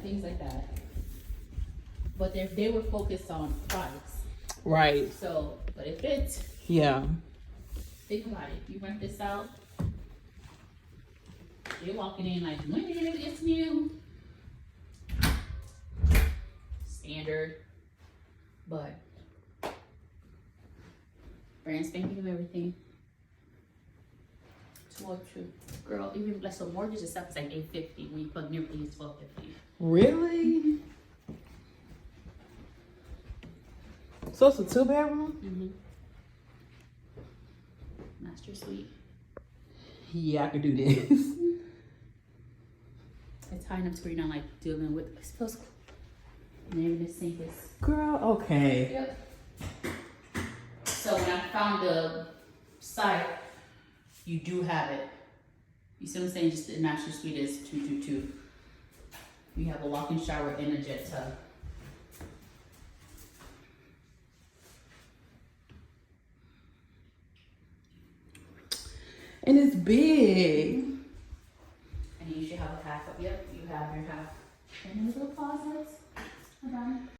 things like that. But they were focused on price. Right. So, but it fits. Yeah. Think about it. You rent this out, you're walking in like, when it's new. Standard. But brand spanking of everything. 202. Girl, even like so mortgage itself is like $850 when you plug in everything it's $1250. Really? So it's a 2-bedroom? Master suite. Yeah, I could do this. It's high enough to where you're not like dealing with, I suppose, maybe the sink is. Girl, okay. Yep. So when I found the site, you do have it. You see what I'm saying? Just the master suite is 222. You have a walk-in shower and a jet tub. And it's big. And you should have a half of, yep, you have your half. And a little closet.